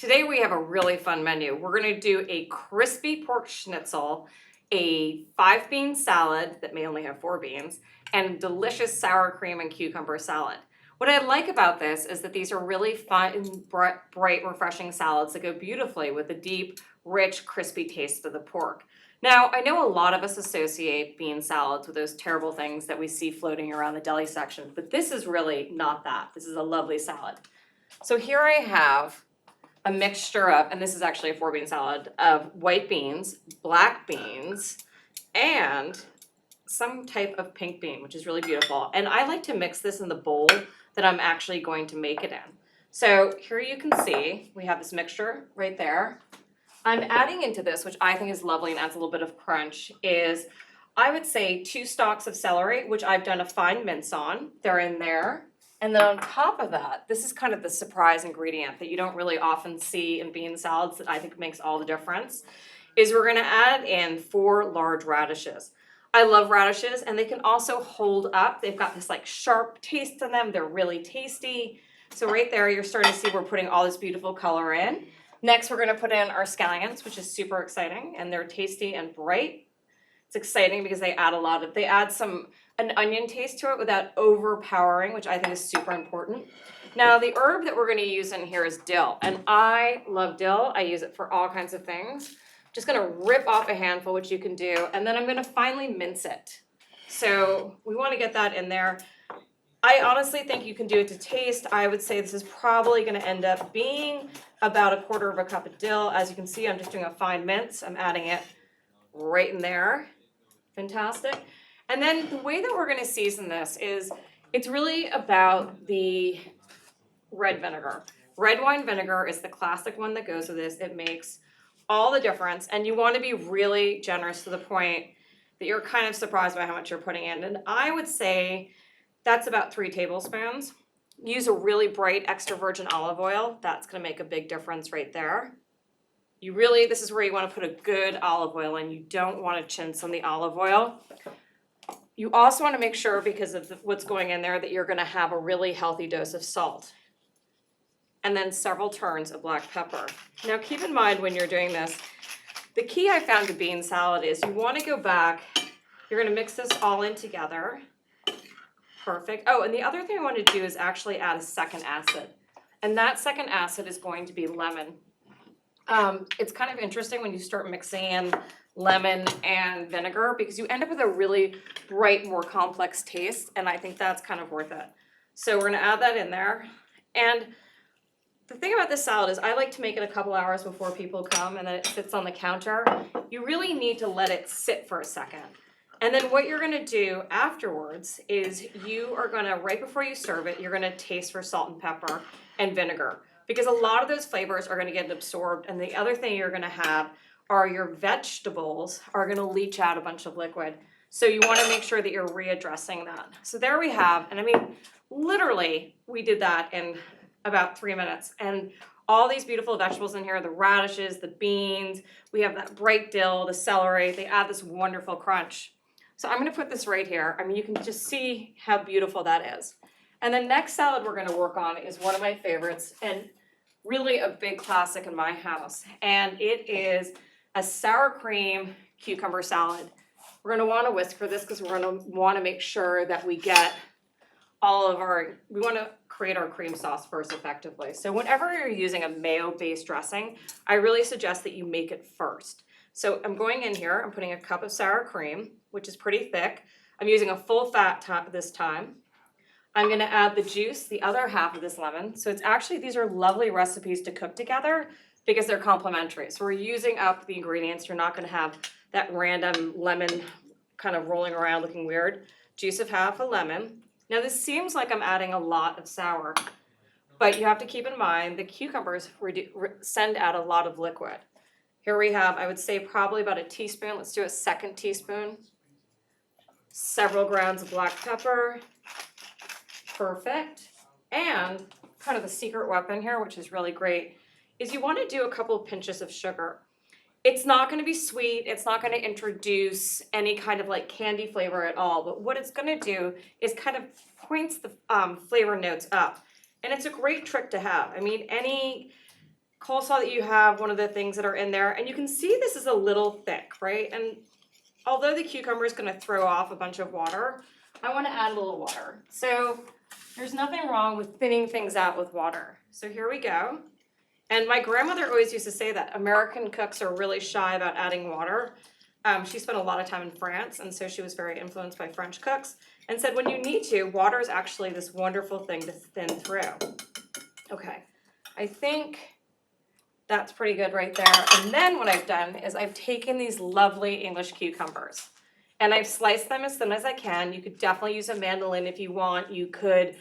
Today we have a really fun menu. We're gonna do a crispy pork schnitzel, a 5-bean salad that may only have 4 beans, and delicious sour cream and cucumber salad. What I like about this is that these are really fun, bright, refreshing salads that go beautifully with the deep, rich, crispy taste of the pork. Now, I know a lot of us associate bean salads with those terrible things that we see floating around the deli section, but this is really not that. This is a lovely salad. So here I have a mixture of, and this is actually a 4-bean salad, of white beans, black beans, and some type of pink bean, which is really beautiful. And I like to mix this in the bowl that I'm actually going to make it in. So here you can see, we have this mixture right there. I'm adding into this, which I think is lovely and adds a little bit of crunch, is I would say 2 stalks of celery, which I've done a fine mince on. They're in there. And then on top of that, this is kind of the surprise ingredient that you don't really often see in bean salads that I think makes all the difference, is we're gonna add in 4 large radishes. I love radishes, and they can also hold up. They've got this like sharp taste to them. They're really tasty. So right there, you're starting to see we're putting all this beautiful color in. Next, we're gonna put in our scallions, which is super exciting, and they're tasty and bright. It's exciting because they add an onion taste to it without overpowering, which I think is super important. Now, the herb that we're gonna use in here is dill, and I love dill. I use it for all kinds of things. Just gonna rip off a handful, which you can do, and then I'm gonna finely mince it. So we wanna get that in there. I honestly think you can do it to taste. I would say this is probably gonna end up being about 1/4 cup of dill. As you can see, I'm just doing a fine mince. I'm adding it right in there. Fantastic. And then the way that we're gonna season this is, it's really about the red vinegar. Red wine vinegar is the classic one that goes with this. It makes all the difference, and you wanna be really generous to the point that you're kind of surprised by how much you're putting in. And I would say that's about 3 tablespoons. Use a really bright extra virgin olive oil. That's gonna make a big difference right there. This is where you wanna put a good olive oil in. You don't wanna chintz on the olive oil. You also wanna make sure, because of what's going in there, that you're gonna have a really healthy dose of salt. And then several turns of black pepper. Now keep in mind when you're doing this, the key I found to bean salad is you wanna go back, you're gonna mix this all in together. Perfect. Oh, and the other thing I wanna do is actually add a second acid. And that second acid is going to be lemon. It's kind of interesting when you start mixing in lemon and vinegar, because you end up with a really bright, more complex taste, and I think that's kind of worth it. So we're gonna add that in there. And the thing about this salad is I like to make it a couple hours before people come, and then it sits on the counter. You really need to let it sit for a second. And then what you're gonna do afterwards is you are gonna, right before you serve it, you're gonna taste for salt and pepper and vinegar, because a lot of those flavors are gonna get absorbed. And the other thing you're gonna have are your vegetables are gonna leach out a bunch of liquid. So you wanna make sure that you're readdressing that. So there we have, and I mean, literally, we did that in about 3 minutes. And all these beautiful vegetables in here, the radishes, the beans, we have that bright dill, the celery, they add this wonderful crunch. So I'm gonna put this right here. I mean, you can just see how beautiful that is. And the next salad we're gonna work on is one of my favorites, and really a big classic in my house. And it is a sour cream cucumber salad. We're gonna wanna whisk for this because we're gonna wanna make sure that we get we wanna create our cream sauce first effectively. So whenever you're using a mayo-based dressing, I really suggest that you make it first. So I'm going in here, I'm putting a cup of sour cream, which is pretty thick. I'm using a full fat this time. I'm gonna add the juice, the other half of this lemon. So it's actually, these are lovely recipes to cook together because they're complementary. So we're using up the ingredients. You're not gonna have that random lemon kind of rolling around looking weird. Juice of half a lemon. Now this seems like I'm adding a lot of sour, but you have to keep in mind the cucumbers send out a lot of liquid. Here we have, I would say probably about a teaspoon. Let's do a 2nd teaspoon. Several grounds of black pepper. Perfect. And kind of the secret weapon here, which is really great, is you want to do a couple of pinches of sugar. It's not going to be sweet. It's not going to introduce any kind of like candy flavor at all. But what it's going to do is kind of points the flavor notes up. And it's a great trick to have. I mean, any coleslaw that you have, one of the things that are in there, and you can see this is a little thick, right? And although the cucumber is going to throw off a bunch of water, I want to add a little water. So there's nothing wrong with thinning things out with water. So here we go. And my grandmother always used to say that American cooks are really shy about adding water. She spent a lot of time in France, and so she was very influenced by French cooks, and said when you need to, water is actually this wonderful thing to thin through. Okay, I think that's pretty good right there. And then what I've done is I've taken these lovely English cucumbers and I've sliced them as thin as I can. You could definitely use a mandolin if you want. You could,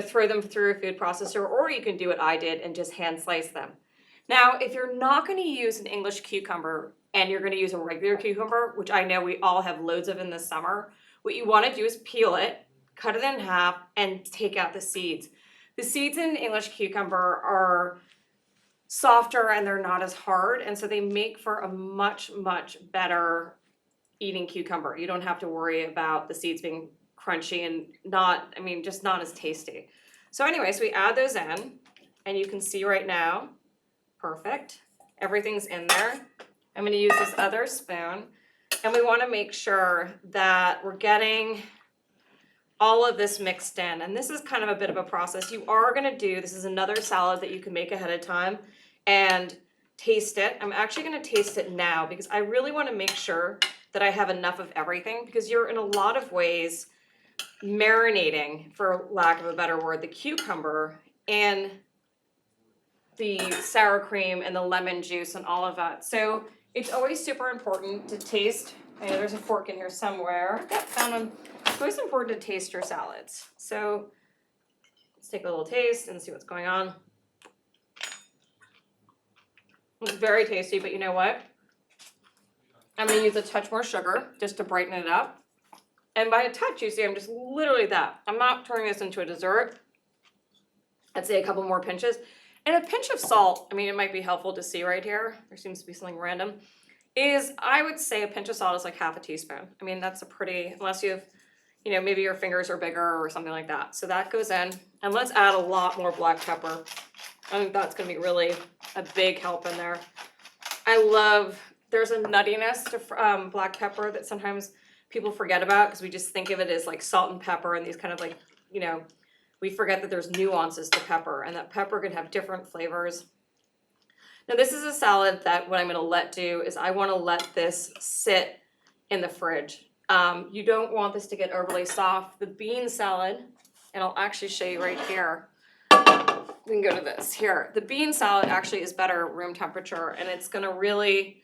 throw them through a food processor, or you can do what I did and just hand slice them. Now, if you're not going to use an English cucumber and you're going to use a regular cucumber, which I know we all have loads of in the summer, what you want to do is peel it, cut it in half, and take out the seeds. The seeds in English cucumber are softer and they're not as hard, and so they make for a much, much better eating cucumber. You don't have to worry about the seeds being crunchy and just not as tasty. So anyways, we add those in, and you can see right now, perfect, everything's in there. I'm going to use this other spoon, and we want to make sure that we're getting all of this mixed in. And this is kind of a bit of a process. You are going to do, this is another salad that you can make ahead of time and taste it. I'm actually going to taste it now because I really want to make sure that I have enough of everything, because you're in a lot of ways marinating, for lack of a better word, the cucumber and the sour cream and the lemon juice and all of that. So it's always super important to taste. I know there's a fork in here somewhere. Yep, found one. It's always important to taste your salads. So let's take a little taste and see what's going on. It's very tasty, but you know what? I'm going to use a touch more sugar just to brighten it up. And by a touch, you see, I'm just literally that. I'm not turning this into a dessert. I'd say a couple more pinches. And a pinch of salt, it might be helpful to see right here. There seems to be something random. I would say a pinch of salt is like half a teaspoon. That's a pretty, unless you have, maybe your fingers are bigger or something like that. So that goes in. And let's add a lot more black pepper. I think that's going to be really a big help in there. There's a nuttiness to black pepper that sometimes people forget about because we just think of it as like salt and pepper and these kind of like, we forget that there's nuances to pepper and that pepper can have different flavors. Now this is a salad that what I'm going to let do is I want to let this sit in the fridge. You don't want this to get overly soft. The bean salad, and I'll actually show you right here. We can go to this here. The bean salad actually is better room temperature, and it's going to really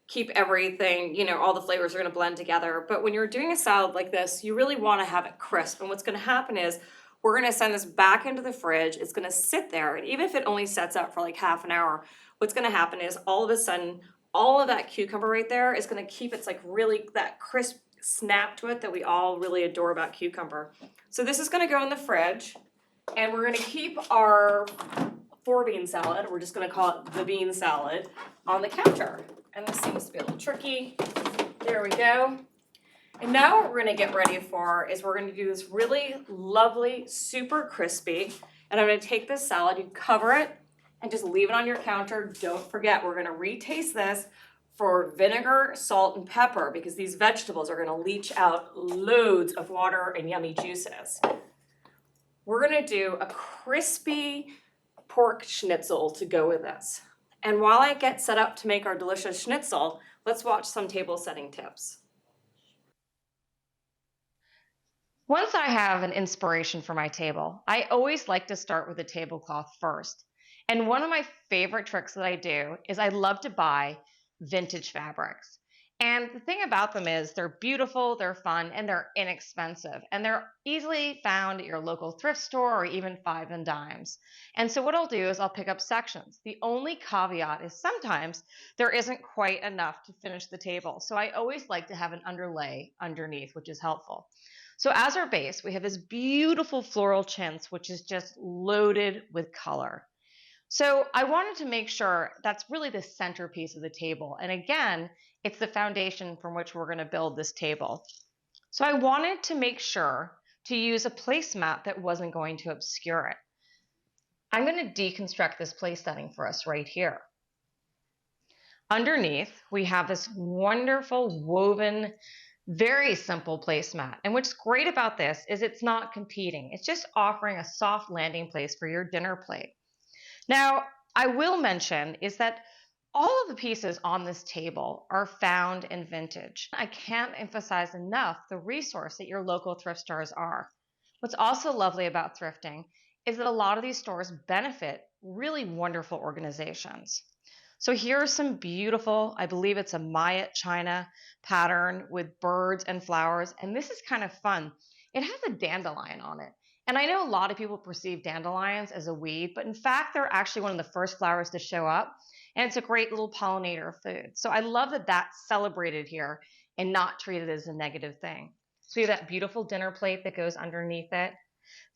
keep everything, all the flavors are going to blend together. But when you're doing a salad like this, you really want to have it crisp. And what's going to happen is we're going to send this back into the fridge. It's going to sit there. And even if it only sets up for like half an hour, what's going to happen is all of a sudden, all of that cucumber right there is going to keep its like really that crisp snap to it that we all really adore about cucumber. So this is going to go in the fridge, and we're going to keep our 4-bean salad, we're just going to call it the bean salad, on the counter. And this seems to be a little tricky. There we go. And now what we're going to get ready for is we're going to do this really lovely, super crispy. And I'm going to take this salad, you cover it, and just leave it on your counter. Don't forget, we're going to retaste this for vinegar, salt, and pepper because these vegetables are going to leach out loads of water and yummy juices. We're going to do a crispy pork schnitzel to go with this. And while I get set up to make our delicious schnitzel, let's watch some table setting tips. Once I have an inspiration for my table, I always like to start with a tablecloth first. And one of my favorite tricks that I do is I love to buy vintage fabrics. And the thing about them is they're beautiful, they're fun, and they're inexpensive. And they're easily found at your local thrift store or even 5 and dimes. And so what I'll do is I'll pick up sections. The only caveat is sometimes there isn't quite enough to finish the table. So I always like to have an underlay underneath, which is helpful. So as our base, we have this beautiful floral chintz, which is just loaded with color. So I wanted to make sure that's really the centerpiece of the table. And again, it's the foundation from which we're going to build this table. So I wanted to make sure to use a placemat that wasn't going to obscure it. I'm going to deconstruct this place setting for us right here. Underneath, we have this wonderful woven, very simple placemat. And what's great about this is it's not competing. It's just offering a soft landing place for your dinner plate. Now, I will mention is that all of the pieces on this table are found in vintage. I can't emphasize enough the resource that your local thrift stores are. What's also lovely about thrifting is that a lot of these stores benefit really wonderful organizations. So here are some beautiful, I believe it's a Maya China pattern with birds and flowers. And this is kind of fun. It has a dandelion on it. And I know a lot of people perceive dandelions as a weed, but in fact, they're actually one of the first flowers to show up. And it's a great little pollinator of food. So I love that that's celebrated here and not treated as a negative thing. So we have that beautiful dinner plate that goes underneath it.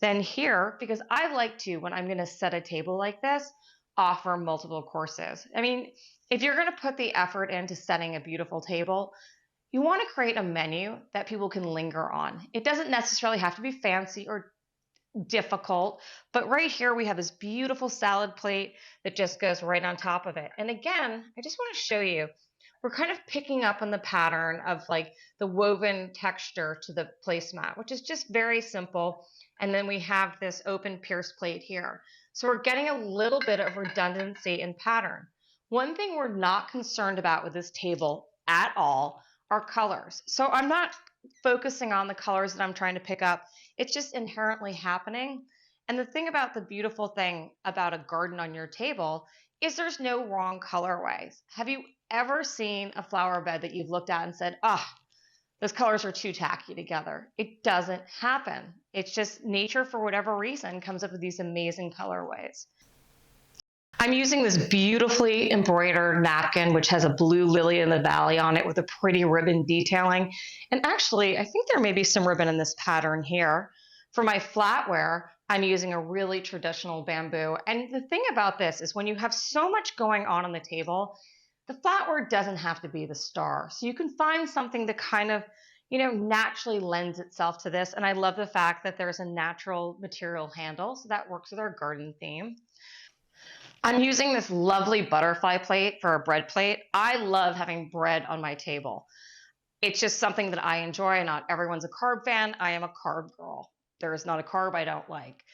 Then here, because I like to, when I'm going to set a table like this, offer multiple courses. I mean, if you're going to put the effort into setting a beautiful table, you want to create a menu that people can linger on. It doesn't necessarily have to be fancy or difficult, but right here we have this beautiful salad plate that just goes right on top of it. And again, I just want to show you, we're kind of picking up on the pattern of like the woven texture to the placemat, which is just very simple. And then we have this open pierce plate here. So we're getting a little bit of redundancy in pattern. One thing we're not concerned about with this table at all are colors. So I'm not focusing on the colors that I'm trying to pick up. It's just inherently happening. And the thing about the beautiful thing about a garden on your table is there's no wrong colorways. Have you ever seen a flower bed that you've looked at and said, ah, those colors are too tacky together? It doesn't happen. It's just nature, for whatever reason, comes up with these amazing colorways. I'm using this beautifully embroidered napkin, which has a blue lily in the valley on it with a pretty ribbon detailing. And actually, I think there may be some ribbon in this pattern here. For my flatware, I'm using a really traditional bamboo. And the thing about this is when you have so much going on the table, the flatware doesn't have to be the star. So you can find something that kind of, naturally lends itself to this. And I love the fact that there's a natural material handle. So that works with our garden theme. I'm using this lovely butterfly plate for a bread plate. I love having bread on my table. It's just something that I enjoy. Not everyone's a carb fan. I am a carb girl. There is not a carb I don't like.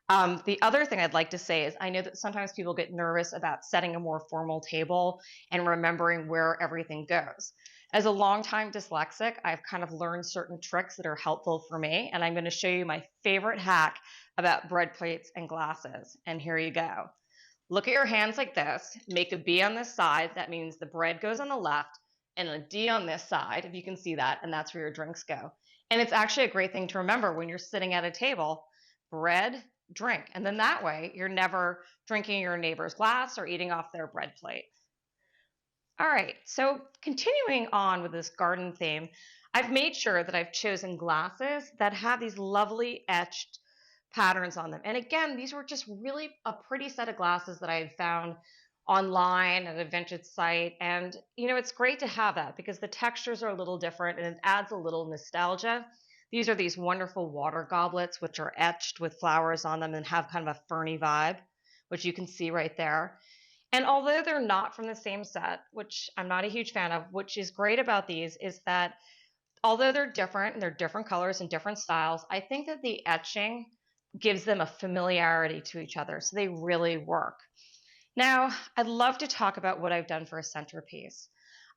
The other thing I'd like to say is I know that sometimes people get nervous about setting a more formal table and remembering where everything goes. As a longtime dyslexic, I've kind of learned certain tricks that are helpful for me, and I'm going to show you my favorite hack about bread plates and glasses. And here you go. Look at your hands like this, make a B on this side, that means the bread goes on the left, and a D on this side, if you can see that, and that's where your drinks go. And it's actually a great thing to remember when you're sitting at a table, bread, drink. And then that way, you're never drinking your neighbor's glass or eating off their bread plate. All right, so continuing on with this garden theme, I've made sure that I've chosen glasses that have these lovely etched patterns on them. And again, these were just really a pretty set of glasses that I had found online at a vintage site. And, it's great to have that because the textures are a little different and it adds a little nostalgia. These are these wonderful water goblets, which are etched with flowers on them and have kind of a ferny vibe, which you can see right there. And although they're not from the same set, which I'm not a huge fan of, which is great about these is that although they're different and they're different colors and different styles, I think that the etching gives them a familiarity to each other. So they really work. Now, I'd love to talk about what I've done for a centerpiece.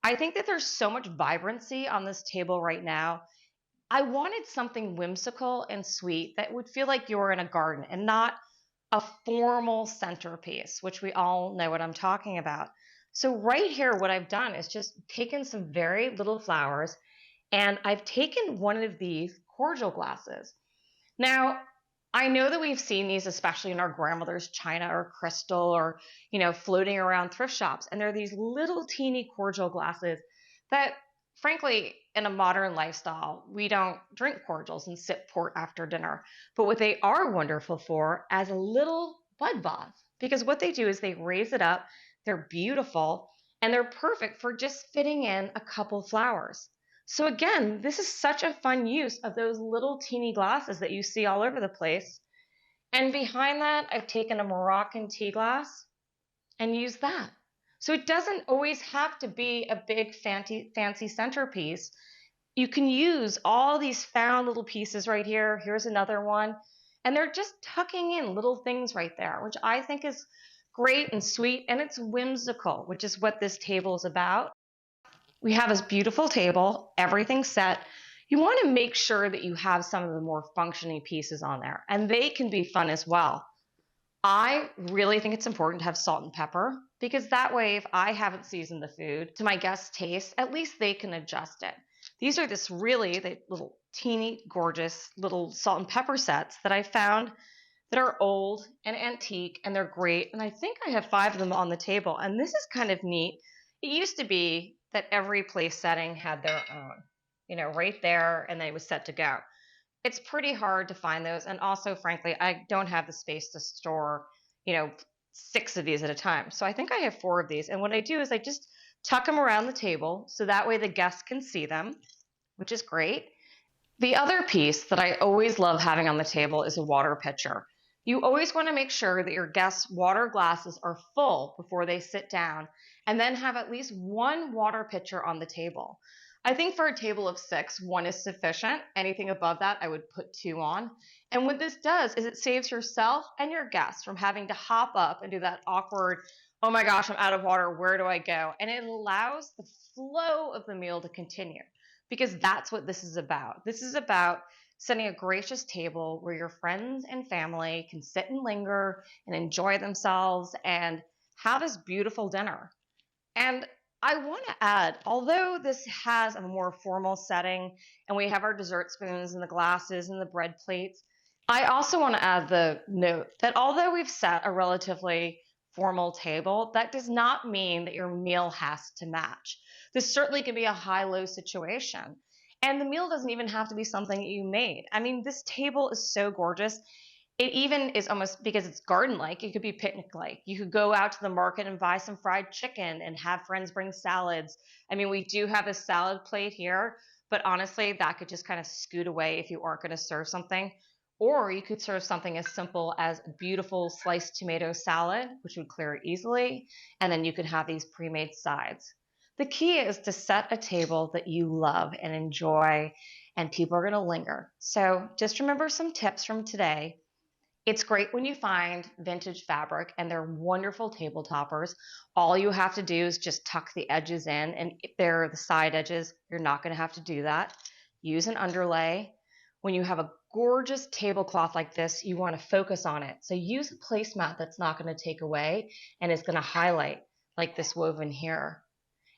I think that there's so much vibrancy on this table right now. I wanted something whimsical and sweet that would feel like you were in a garden and not a formal centerpiece, which we all know what I'm talking about. So right here, what I've done is just taken some very little flowers and I've taken one of these cordial glasses. Now, I know that we've seen these, especially in our grandmother's china or crystal or, floating around thrift shops. And they're these little teeny cordial glasses that, frankly, in a modern lifestyle, we don't drink cordials and sip port after dinner. But what they are wonderful for as a little bud vase, because what they do is they raise it up, they're beautiful, and they're perfect for just fitting in a couple flowers. So again, this is such a fun use of those little teeny glasses that you see all over the place. And behind that, I've taken a Moroccan tea glass and used that. So it doesn't always have to be a big fancy centerpiece. You can use all these found little pieces right here. Here's another one. And they're just tucking in little things right there, which I think is great and sweet, and it's whimsical, which is what this table is about. We have this beautiful table, everything's set. You want to make sure that you have some of the more functioning pieces on there, and they can be fun as well. I really think it's important to have salt and pepper, because that way, if I haven't seasoned the food to my guests' taste, at least they can adjust it. These are this really the little teeny gorgeous little salt and pepper sets that I found that are old and antique, and they're great. And I think I have 5 of them on the table. And this is kind of neat. It used to be that every place setting had their own, right there, and they was set to go. It's pretty hard to find those. And also, frankly, I don't have the space to store, 6 of these at a time. So I think I have 4 of these. And what I do is I just tuck them around the table so that way the guests can see them, which is great. The other piece that I always love having on the table is a water pitcher. You always want to make sure that your guests' water glasses are full before they sit down, and then have at least 1 water pitcher on the table. I think for a table of 6, 1 is sufficient. Anything above that, I would put 2 on. And what this does is it saves yourself and your guests from having to hop up and do that awkward, oh my gosh, I'm out of water, where do I go? And it allows the flow of the meal to continue, because that's what this is about. This is about setting a gracious table where your friends and family can sit and linger and enjoy themselves and have this beautiful dinner. And I want to add, although this has a more formal setting and we have our dessert spoons and the glasses and the bread plates, I also want to add the note that although we've set a relatively formal table, that does not mean that your meal has to match. This certainly can be a high-low situation. And the meal doesn't even have to be something that you made. I mean, this table is so gorgeous. It even is almost, because it's garden-like, it could be picnic-like. You could go out to the market and buy some fried chicken and have friends bring salads. I mean, we do have a salad plate here, but honestly, that could just kind of scoot away if you aren't going to serve something. Or you could serve something as simple as a beautiful sliced tomato salad, which would clear easily, and then you could have these pre-made sides. The key is to set a table that you love and enjoy, and people are going to linger. So just remember some tips from today. It's great when you find vintage fabric, and they're wonderful table toppers. All you have to do is just tuck the edges in, and if they're the side edges, you're not going to have to do that. Use an underlay. When you have a gorgeous tablecloth like this, you want to focus on it. So use a placemat that's not going to take away and is going to highlight, like this woven here.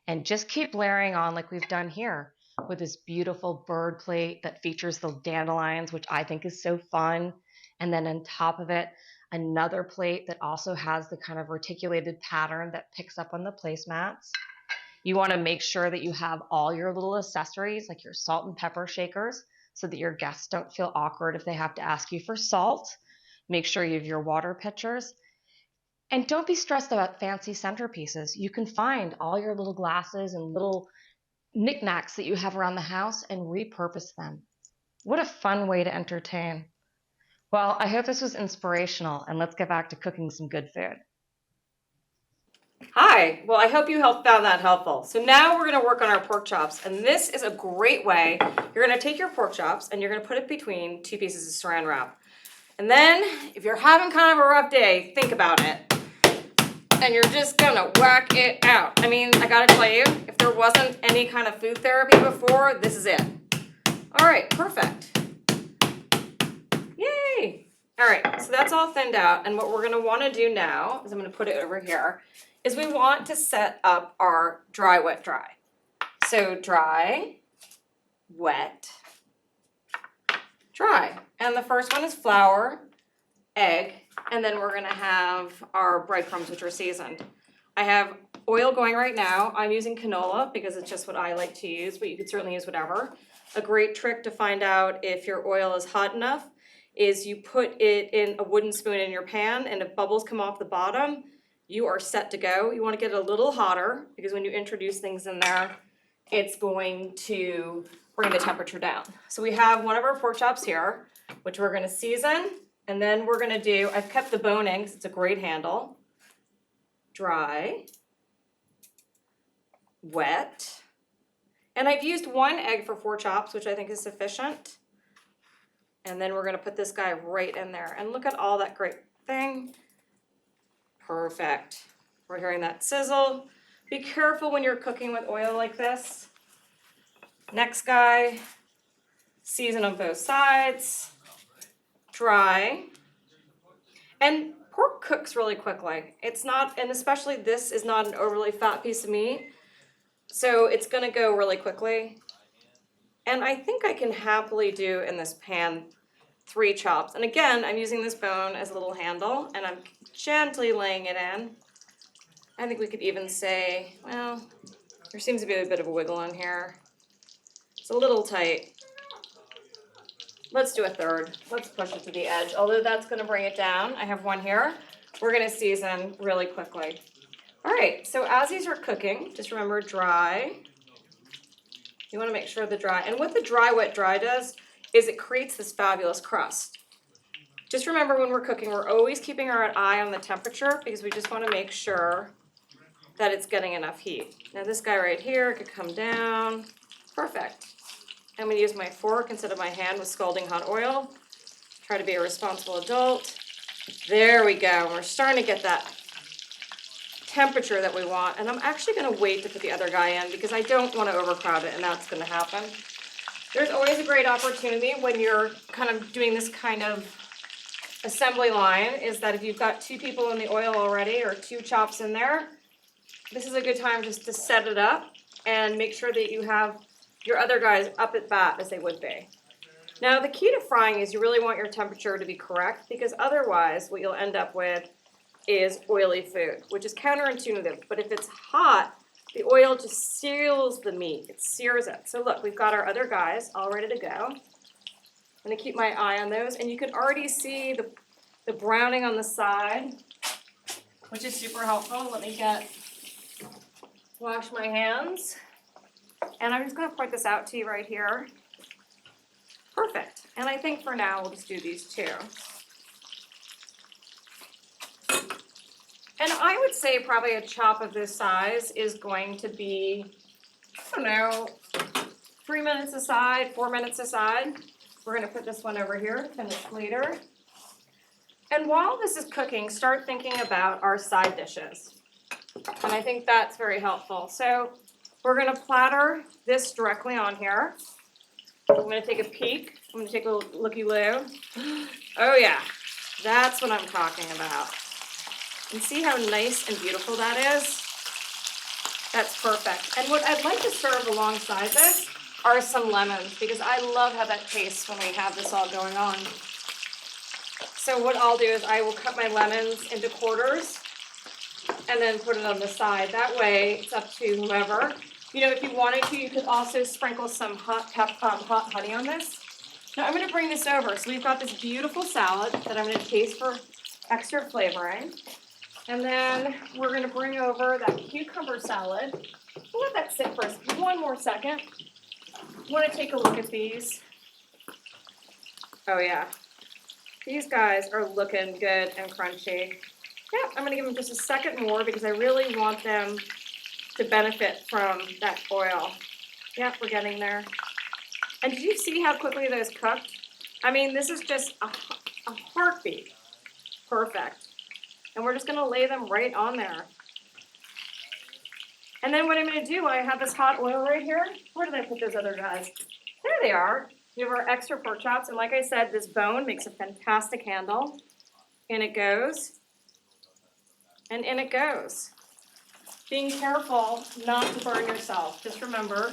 And just keep layering on like we've done here with this beautiful bird plate that features the dandelions, which I think is so fun. And then on top of it, another plate that also has the kind of reticulated pattern that picks up on the placemats. You want to make sure that you have all your little accessories, like your salt and pepper shakers, so that your guests don't feel awkward if they have to ask you for salt. Make sure you have your water pitchers. And don't be stressed about fancy centerpieces. You can find all your little glasses and little knickknacks that you have around the house and repurpose them. What a fun way to entertain. Well, I hope this was inspirational, and let's get back to cooking some good food. Hi, well, I hope you found that helpful. So now we're gonna work on our pork chops, and this is a great way. You're gonna take your pork chops and you're gonna put it between 2 pieces of saran wrap. And then, if you're having kind of a rough day, think about it. And you're just gonna whack it out. I mean, I gotta tell you, if there wasn't any kind of food therapy before, this is it. All right, perfect. Yay! All right, so that's all thinned out, and what we're gonna wanna do now, is I'm gonna put it over here, is we want to set up our dry, wet, dry. So dry, wet, dry. And the first one is flour, egg, and then we're gonna have our breadcrumbs, which are seasoned. I have oil going right now. I'm using canola because it's just what I like to use, but you could certainly use whatever. A great trick to find out if your oil is hot enough is you put it in a wooden spoon in your pan, and if bubbles come off the bottom, you are set to go. You want to get it a little hotter because when you introduce things in there, it's going to bring the temperature down. So we have one of our pork chops here, which we're going to season And then we're gonna do, I've kept the bone in 'cause it's a great handle. Dry. Wet. And I've used 1 egg for 4 chops, which I think is sufficient. And then we're gonna put this guy right in there. And look at all that great thing. Perfect. We're hearing that sizzle. Be careful when you're cooking with oil like this. Next guy. Season on both sides. Dry. And pork cooks really quickly. It's not, and especially this is not an overly fat piece of meat. So it's gonna go really quickly. And I think I can happily do in this pan 3 chops. And again, I'm using this bone as a little handle and I'm gently laying it in. I think we could even say, well, there seems to be a bit of a wiggle in here. It's a little tight. Let's do a third. Let's push it to the edge. Although that's gonna bring it down. I have 1 here. We're gonna season really quickly. All right, so as these are cooking, just remember dry. You wanna make sure the dry, and what the dry, wet, dry does is it creates this fabulous crust. Just remember when we're cooking, we're always keeping our eye on the temperature because we just wanna make sure that it's getting enough heat. Now this guy right here could come down. Perfect. I'm gonna use my fork instead of my hand with scalding hot oil. Try to be a responsible adult. There we go, we're starting to get that temperature that we want, and I'm actually gonna wait to put the other guy in because I don't wanna overcrowd it, and that's gonna happen. There's always a great opportunity when you're kind of doing this kind of assembly line, is that if you've got 2 people in the oil already or 2 chops in there, this is a good time just to set it up and make sure that you have your other guys up at bat as they would be. Now the key to frying is you really want your temperature to be correct because otherwise what you'll end up with is oily food, which is counterintuitive. But if it's hot, the oil just seals the meat, it sears it. So look, we've got our other guys all ready to go. I'm gonna keep my eye on those, and you can already see the browning on the side, which is super helpful. Let me wash my hands. And I'm just gonna point this out to you right here. Perfect. And I think for now, we'll just do these 2. And I would say probably a chop of this size is going to be, I don't know, 3 minutes aside, 4 minutes aside. We're gonna put this one over here, finish later. And while this is cooking, start thinking about our side dishes. And I think that's very helpful. So we're gonna platter this directly on here. I'm gonna take a peek. I'm gonna take a looky-loo. Oh yeah, that's what I'm talking about. And see how nice and beautiful that is? That's perfect. And what I'd like to serve alongside this are some lemons because I love how that tastes when we have this all going on. So what I'll do is I will cut my lemons into quarters and then put it on the side. That way it's up to whoever. You know, if you wanted to, you could also sprinkle some hot honey on this. Now I'm gonna bring this over. So we've got this beautiful salad that I'm gonna taste for extra flavoring. And then we're gonna bring over that cucumber salad. We'll let that sit for 1 more second. I wanna take a look at these. Oh yeah, these guys are looking good and crunchy. Yeah, I'm gonna give them just a second more because I really want them to benefit from that oil. Yeah, we're getting there. And did you see how quickly those cooked? I mean, this is just a heartbeat. Perfect. And we're just gonna lay them right on there. And then what I'm gonna do, I have this hot oil right here. Where did I put those other guys? There they are. You have our extra pork chops. And like I said, this bone makes a fantastic handle. In it goes. And in it goes. Being careful not to burn yourself. Just remember,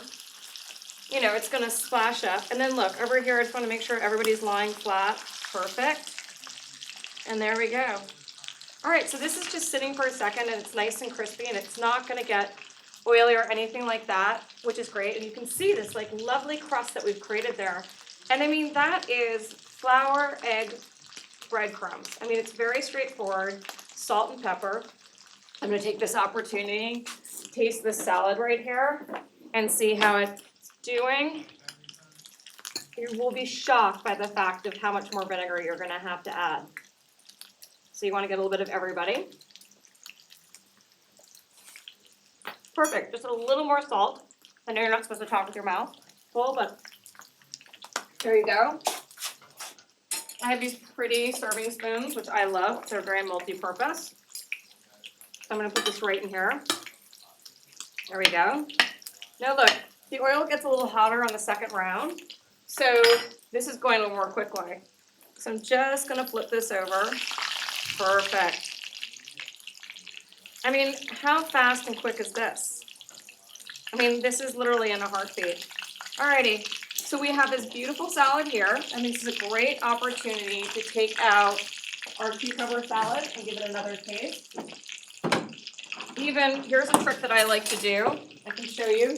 you know, it's gonna splash up. And then look, over here, I just wanna make sure everybody's lying flat. Perfect. And there we go. All right, so this is just sitting for a second and it's nice and crispy and it's not gonna get oily or anything like that, which is great. And you can see this like lovely crust that we've created there. And I mean, that is flour, egg, breadcrumbs. I mean, it's very straightforward, salt and pepper. I'm gonna take this opportunity to taste this salad right here and see how it's doing. you will be shocked by the fact of how much more vinegar you're gonna have to add. So you wanna get a little bit of everybody. Perfect, just a little more salt. I know you're not supposed to talk with your mouth full, but there you go. I have these pretty serving spoons, which I love. They're very multi-purpose. I'm gonna put this right in here. There we go. Now look, the oil gets a little hotter on the second round, so this is going a little more quickly. So I'm just gonna flip this over. Perfect. I mean, how fast and quick is this? I mean, this is literally in a heartbeat. Alrighty, so we have this beautiful salad here, and this is a great opportunity to take out our cucumber salad and give it another taste. Even, here's a trick that I like to do. I can show you.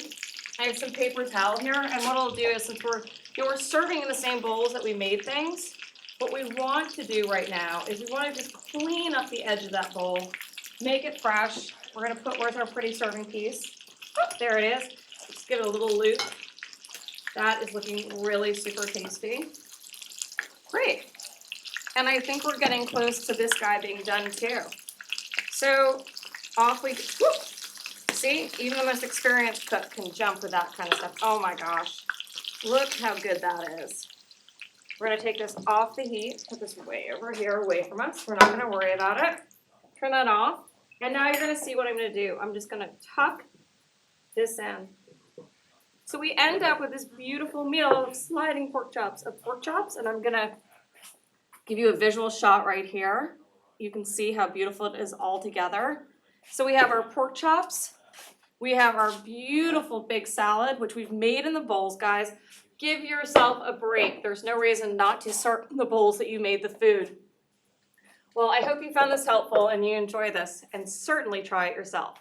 I have some paper towel here, and what I'll do is, since we're serving in the same bowls that we made things, what we want to do right now is we want to just clean up the edge of that bowl, make it fresh. We're gonna put, where's our pretty serving piece? Oh, there it is. Just give it a little loop. That is looking really super tasty. Great. And I think we're getting close to this guy being done too. So off we go. Whoop. See, even the most experienced cook can jump with that kind of stuff. Oh my gosh, look how good that is. We're gonna take this off the heat, put this way over here, away from us. We're not gonna worry about it. Turn that off. And now you're gonna see what I'm gonna do. I'm just gonna tuck this in. So we end up with this beautiful meal of sliding pork chops, and I'm gonna give you a visual shot right here. You can see how beautiful it is all together. So we have our pork chops, we have our beautiful big salad, which we've made in the bowls, guys. Give yourself a break. There's no reason not to serve in the bowls that you made the food. Well, I hope you found this helpful and you enjoy this, and certainly try it yourself.